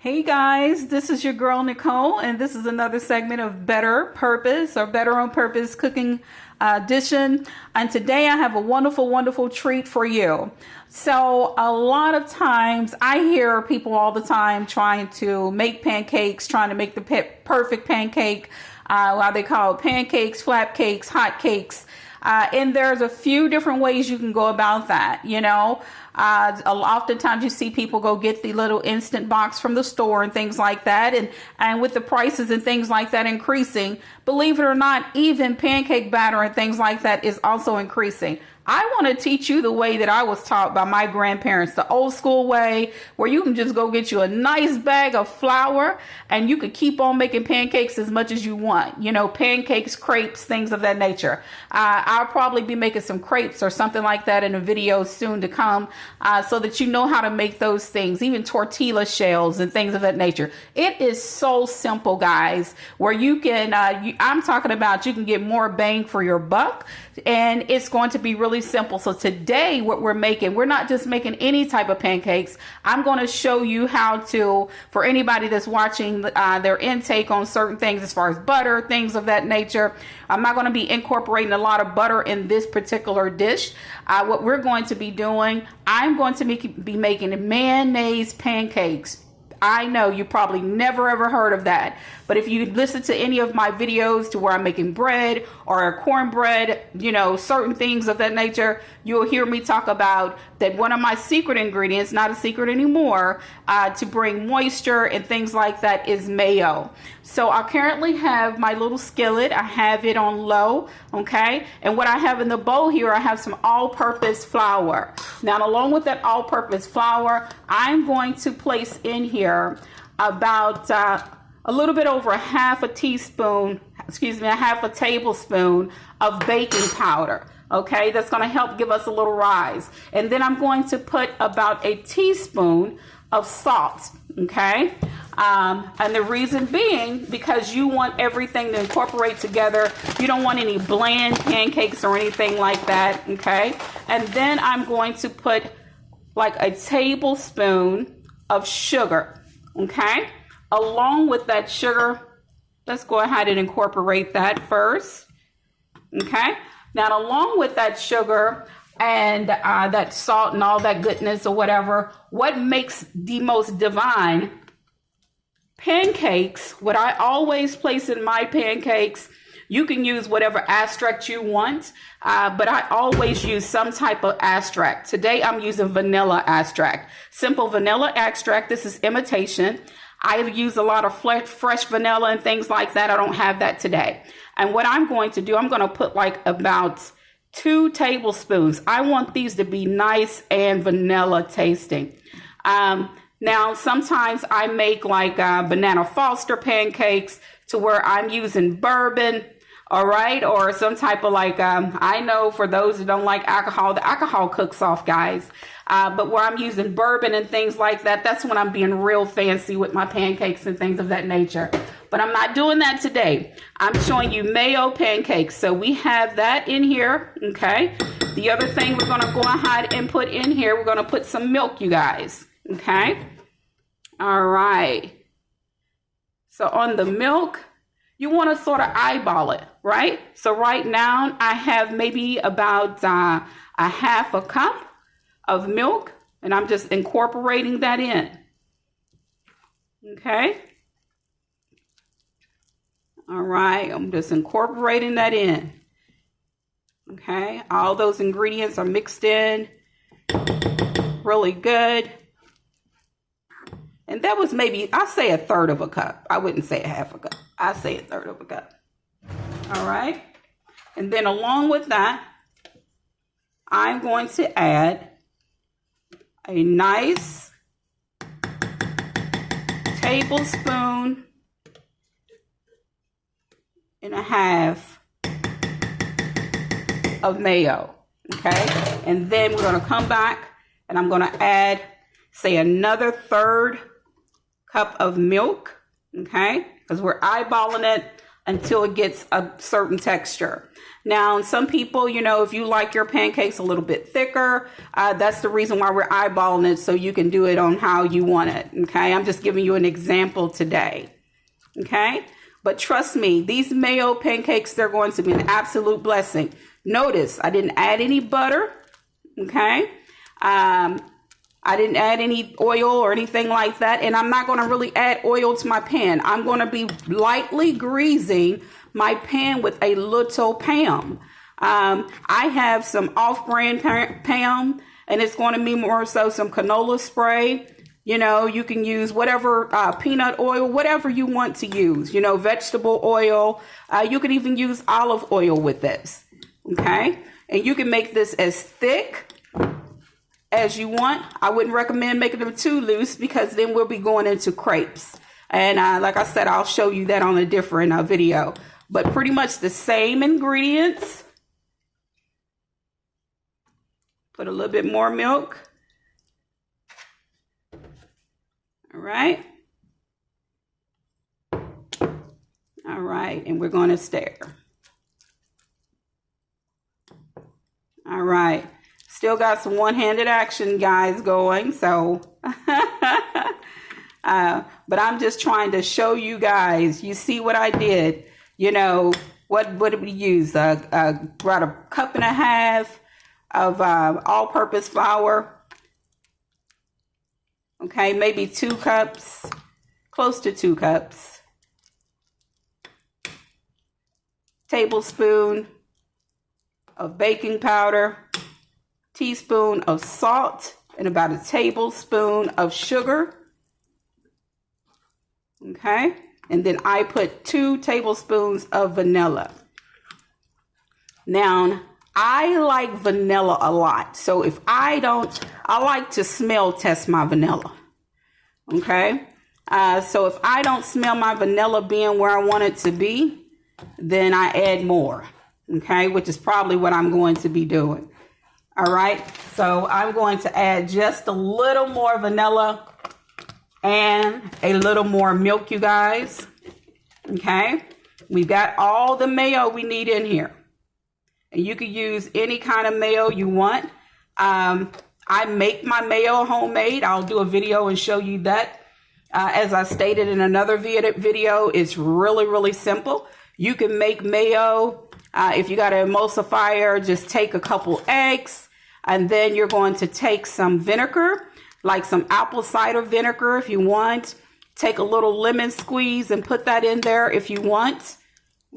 Hey guys, this is your girl Nicole, and this is another segment of Better Purpose or Better on Purpose Cooking Edition. And today I have a wonderful treat for you. So a lot of times I hear people all the time trying to make pancakes, trying to make the perfect pancake. What they call it, pancakes, flap cakes, hot cakes. And there's a few different ways you can go about that, oftentimes you see people go get the little instant box from the store and things like that. And with the prices and things like that increasing, believe it or not, even pancake batter and things like that is also increasing. I want to teach you the way that I was taught by my grandparents, the old school way, where you can just go get you a nice bag of flour and you could keep on making pancakes as much as you want. Pancakes, crepes, things of that nature. I'll probably be making some crepes or something like that in a video soon to come, so that you know how to make those things, even tortilla shells and things of that nature. It is so simple, guys, where you can, I'm talking about you can get more bang for your buck, and it's going to be really simple. So today what we're not just making any type of pancakes. I'm going to show you how to, for anybody that's watching their intake on certain things as far as butter, things of that nature. I'm not going to be incorporating a lot of butter in this particular dish. What we're going to be doing, I'm going to be making mayonnaise pancakes. I know you probably never ever heard of that, but if you listen to any of my videos to where I'm making bread or cornbread, certain things of that nature, you'll hear me talk about that one of my secret ingredients, not a secret anymore, to bring moisture and things like that is mayo. So I currently have my little skillet. I have it on low, okay? And what I have in the bowl here, I have some all-purpose flour. Now, along with that all-purpose flour, I'm going to place in here about a little bit over a half a tablespoon of baking powder. Okay, that's going to help give us a little rise. And then I'm going to put about a teaspoon of salt. Okay, and the reason being because you want everything to incorporate together. You don't want any bland pancakes or anything like that. Okay, and then I'm going to put like a tablespoon of sugar. Okay, along with that sugar, let's go ahead and incorporate that first. Okay, now along with that sugar and that salt and all that goodness or whatever, what makes the most divine pancakes, what I always place in my pancakes, you can use whatever extract you want, but I always use some type of extract. Today I'm using vanilla extract, simple vanilla extract. This is imitation. I use a lot of fresh vanilla and things like that. I don't have that today. And what I'm going to do, I'm going to put like about 2 tablespoons. I want these to be nice and vanilla tasting. Now, sometimes I make like banana Foster pancakes to where I'm using bourbon, all right, or some type of like, I know for those who don't like alcohol, the alcohol cooks off, guys. But where I'm using bourbon and things like that, that's when I'm being real fancy with my pancakes and things of that nature. But I'm not doing that today. I'm showing you Mayo pancakes. So we have that in here, okay? The other thing we're going to go ahead and put in here, we're going to put some milk, you guys, okay? All right. So on the milk, you want to sort of eyeball it, right? So right now I have maybe about a half a cup of milk, and I'm just incorporating that in. Okay. All right, I'm just incorporating that in. Okay, all those ingredients are mixed in really good. And that was maybe, I say a third of a cup. I wouldn't say a half a cup. I say a third of a cup. All right. And then along with that, I'm going to add a nice tablespoon and a half of mayo. Okay. And then we're going to come back and I'm going to add, say, another third cup of milk. Okay. Because we're eyeballing it. until it gets a certain texture. Now, some people, you know, if you like your pancakes a little bit thicker, that's the reason why we're eyeballing it, so you can do it on how you want it. Okay, I'm just giving you an example today. Okay, but trust me, these Mayo pancakes, they're going to be an absolute blessing. Notice I didn't add any butter. Okay, I didn't add any oil or anything like that, and I'm not going to really add oil to my pan. I'm going to be lightly greasing my pan with a little Pam. I have some off-brand Pam, and it's going to be more so some canola spray. You know, you can use whatever peanut oil, whatever you want to use, you know, vegetable oil. You can even use olive oil with this. Okay. And you can make this as thick as you want. I wouldn't recommend making them too loose, because then we'll be going into crepes. And like I said, I'll show you that on a different video. But pretty much the same ingredients. Put a little bit more milk. All right. All right. And we're going to stir. All right. Still got some one-handed action, guys, going. So, but I'm just trying to show you guys. You see what I did? You know, what did we use? About a cup and a half of all-purpose flour. Okay, maybe 2 cups, close to 2 cups. Tablespoon of baking powder, teaspoon of salt, and about a tablespoon of sugar. Okay. And then I put 2 tablespoons of vanilla. Now, I like vanilla a lot. So if I like to smell test my vanilla. Okay. So if I don't smell my vanilla being where I want it to be, then I add more. Okay. Which is probably what I'm going to be doing. All right. So I'm going to add just a little more vanilla and a little more milk, you guys. Okay, we've got all the mayo we need in here, and you can use any kind of mayo you want. I make my mayo homemade. I'll do a video and show you that. As I stated in another video, it's really, really simple. You can make mayo. If you got an emulsifier, just take a couple eggs, and then you're going to take some vinegar, like some apple cider vinegar if you want. Take a little lemon squeeze and put that in there if you want.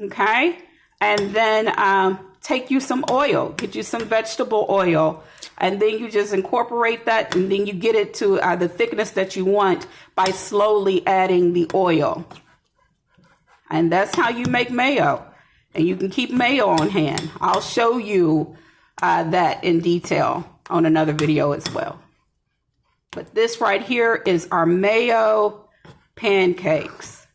Okay. And then take you some oil, get you some vegetable oil, and then you just incorporate that, and then you get it to the thickness that you want by slowly adding the oil. And that's how you make mayo. And you can keep mayo on hand. I'll show you that in detail on another video as well. But this right here is our Mayo pancakes.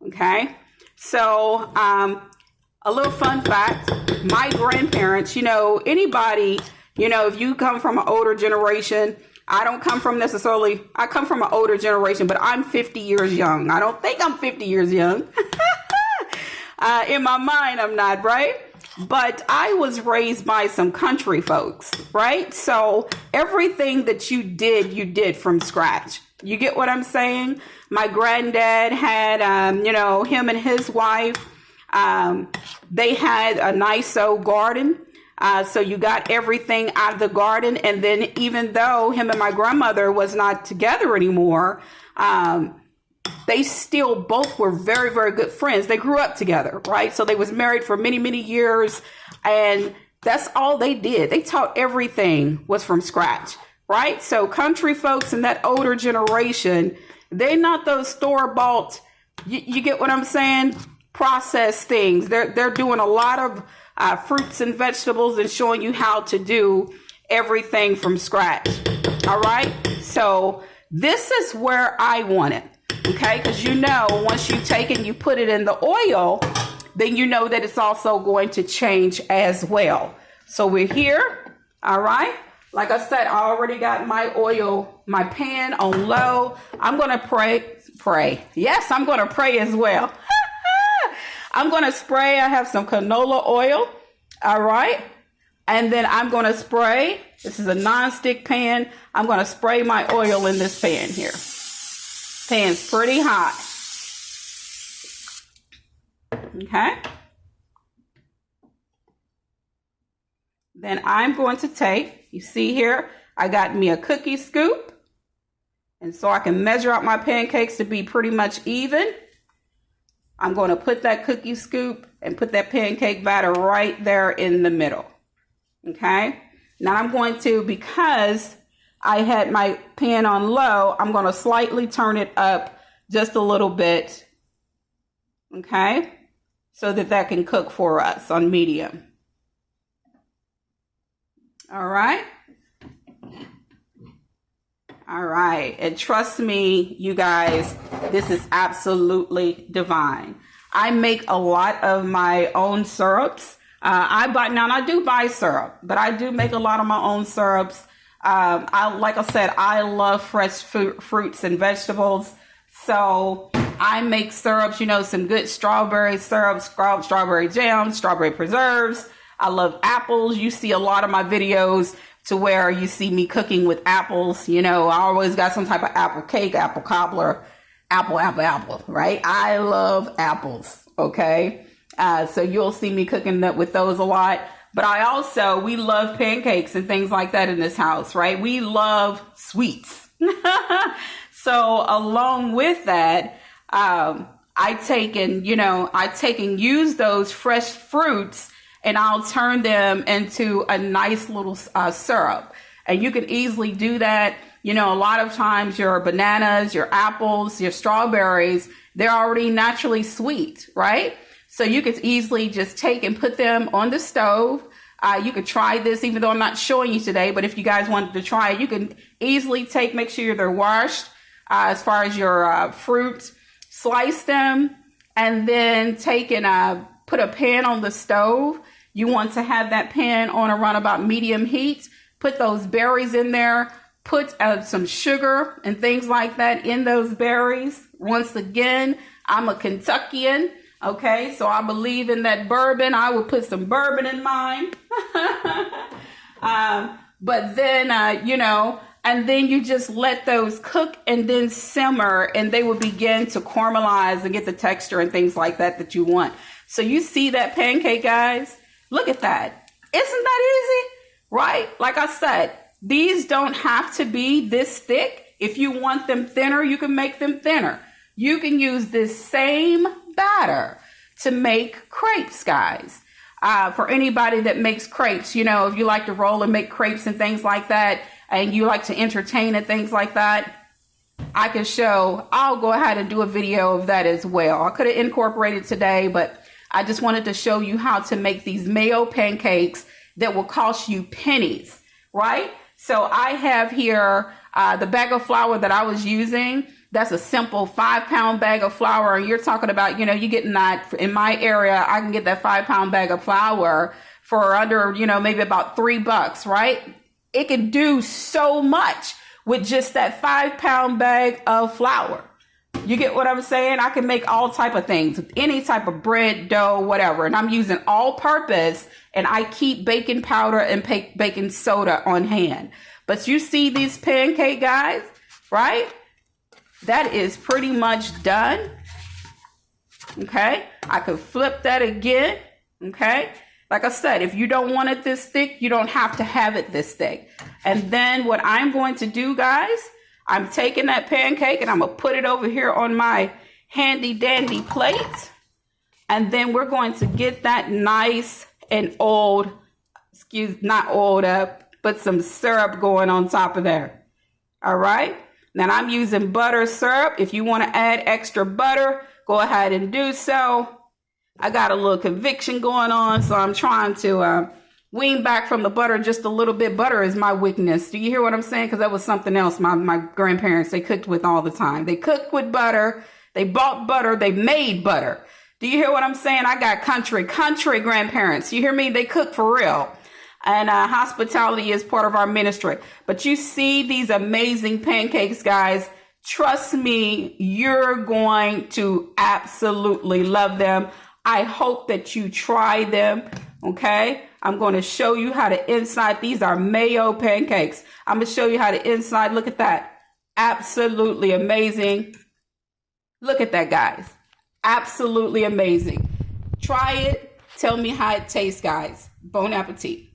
Okay, so a little fun fact, my grandparents, you know, anybody, you know, if you come from an older generation, I don't come from necessarily, I come from an older generation, but I'm 50 years young. I don't think I'm 50 years young. In my mind, I'm not, right? But I was raised by some country folks, right? So everything that you did from scratch. You get what I'm saying? My granddad had, you know, him and his wife, they had a nice old garden. So you got everything out of the garden. And then even though him and my grandmother was not together anymore, they still both were very, very good friends. They grew up together, right? So they was married for many, many years. And that's all they did. They taught everything was from scratch. Right? So country folks in that older generation, they're not those store-bought, you get what I'm saying, processed things. They're doing a lot of fruits and vegetables and showing you how to do everything from scratch. All right? So this is where I want it. Okay? Because you know, once you take it and you put it in the oil, then you know that it's also going to change as well. So we're here. All right? Like I said, I already got my oil, my pan on low. I'm going to pray. Yes, I'm going to pray as well. I'm going to spray. I have some canola oil. All right. And then I'm going to spray. This is a nonstick pan. I'm going to spray my oil in this pan here. Pan's pretty hot. Okay. Then I'm going to take, you see here, I got me a cookie scoop. And so I can measure out my pancakes to be pretty much even. I'm going to put that cookie scoop and put that pancake batter right there in the middle. Okay. Now I'm going to, because I had my pan on low, I'm going to slightly turn it up just a little bit. Okay. So that can cook for us on medium. All right. All right. And trust me, you guys, this is absolutely divine. I make a lot of my own syrups. I do buy syrup, but I do make a lot of my own syrups. Like I said, I love fresh fruits and vegetables. So I make syrups, some good strawberry syrups, strawberry jam, strawberry preserves. I love apples. You see a lot of my videos to where you see me cooking with apples. I always got some type of apple cake, apple cobbler, apple, right? I love apples. Okay. So you'll see me cooking with those a lot. But we love pancakes and things like that in this house, right? We love sweets. So along with that, I take and use those fresh fruits and I'll turn them into a nice little syrup. And you can easily do that. A lot of times your bananas, your apples, your strawberries, they're already naturally sweet, right? So you could easily just take and put them on the stove. You could try this, even though I'm not showing you today, but if you guys wanted to try it, you can easily make sure they're washed as far as your fruit, slice them, and then take and put a pan on the stove. You want to have that pan on around about medium heat. Put those berries in there. Put some sugar and things like that in those berries. Once again, I'm a Kentuckian. Okay, so I believe in that bourbon. I would put some bourbon in mine. But then, and then you just let those cook and then simmer and they will begin to caramelize and get the texture and things like that you want. So you see that pancake, guys? Look at that. Isn't that easy? Right? Like I said, these don't have to be this thick. If you want them thinner, you can make them thinner. You can use this same batter to make crepes, guys. For anybody that makes crepes, if you like to roll and make crepes and things like that, and you like to entertain and things like that, I'll go ahead and do a video of that as well. I could have incorporated today, but I just wanted to show you how to make these Mayo pancakes that will cost you pennies, right? So I have here the bag of flour that I was using. That's a simple 5-pound bag of flour. And you're talking about, you're getting that in my area. I can get that 5-pound bag of flour for under, maybe about $3, right? It can do so much with just that 5-pound bag of flour. You get what I'm saying? I can make all type of things, any type of bread, dough, whatever. And I'm using all purpose, and I keep baking powder and baking soda on hand. But you see these pancake guys, right? That is pretty much done. Okay. I could flip that again. Okay. Like I said, if you don't want it this thick, you don't have to have it this thick. And then what I'm going to do, guys, I'm taking that pancake and I'm going to put it over here on my handy dandy plate. And then we're going to get that nice and not oiled up, but some syrup going on top of there. All right. Now I'm using butter syrup. If you want to add extra butter, go ahead and do so. I got a little conviction going on, so I'm trying to wean back from the butter just a little bit. Butter is my weakness. Do you hear what I'm saying? Because that was something else my grandparents, they cooked with all the time. They cooked with butter. They bought butter. They made butter. Do you hear what I'm saying? I got country grandparents. You hear me? They cook for real. And hospitality is part of our ministry. But you see these amazing pancakes, guys. Trust me, you're going to absolutely love them. I hope that you try them. Okay, I'm going to show you how to inside. These are Mayo pancakes. I'm going to show you how to inside. Look at that. Absolutely amazing. Look at that, guys. Absolutely amazing. Try it. Tell me how it tastes, guys. Bon appetit.